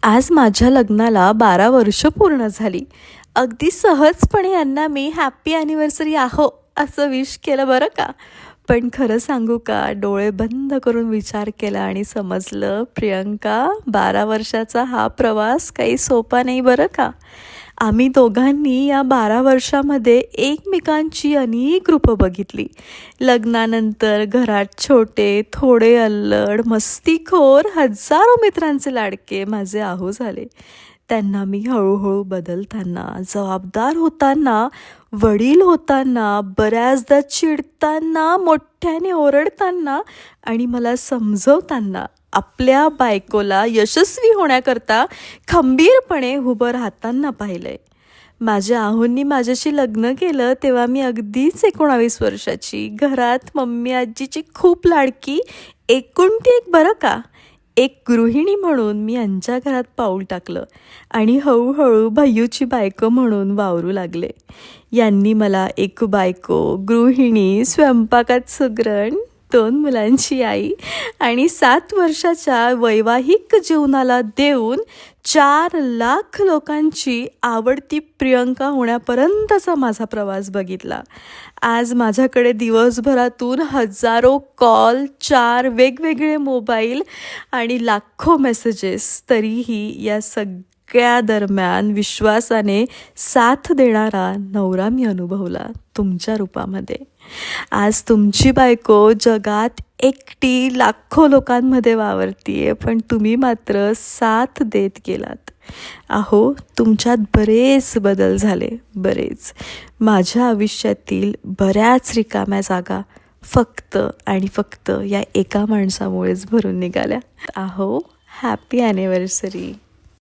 आज माझ्या लग्नाला 12 वर्ष पूर्ण झाली. अगदी सहजपणे यांना मी हॅपी ॲनिव्हर्सरी आहो असं विश केलं बरं का. पण खरं सांगू का, डोळे बंद करून विचार केला आणि समजलं, प्रियंका, 12 वर्षाचा हा प्रवास काही सोपा नाही बरं का. आम्ही दोघांनी या 12 वर्षामध्ये एकमेकांची अनेक रूपं बघितली. लग्नानंतर घरात छोटे, थोडे अल्लड, मस्तीखोर, हजारो मित्रांचे लाडके माझे आहू झाले. त्यांना मी हळूहळू बदलताना, जबाबदार होताना, वडील होताना, बऱ्याचदा चिडताना, मोठ्याने ओरडताना आणि मला समजवताना, आपल्या बायकोला यशस्वी होण्याकरता खंबीरपणे उभं राहताना पाहिलंय. माझ्या आहूंनी माझ्याशी लग्न केलं तेव्हा मी अगदीच 19 वर्षाची, घरात मम्मी आजीची खूप लाडकी, एकुलती एक बरं का. एक गृहिणी म्हणून मी यांच्या घरात पाऊल टाकलं आणि हळूहळू भय्यूची बायको म्हणून वावरू लागले. यांनी मला एक बायको, गृहिणी, स्वयंपाकात सुगरण, 2 मुलांची आई आणि 7 वर्षाच्या वैवाहिक जीवनाला देऊन 4 लाख लोकांची आवडती प्रियंका होण्यापर्यंतचा माझा प्रवास बघितला. आज माझ्याकडे दिवसभरातून हजारो कॉल, 4 वेगवेगळे मोबाईल आणि लाखो मेसेजेस. तरीही या सगळ्या दरम्यान विश्वासाने साथ देणारा नवरा मी अनुभवला तुमच्या रूपामध्ये. आज तुमची बायको जगात एकटी लाखो लोकांमध्ये वावरतीये, पण तुम्ही मात्र साथ देत गेलात. अहो, तुमच्यात बरेच बदल झाले, बरेच. माझ्या आयुष्यातील बऱ्याच रिकाम्या जागा फक्त आणि फक्त या एका माणसामुळेच भरून निघाल्या. अहो, हॅपी ॲनिव्हर्सरी.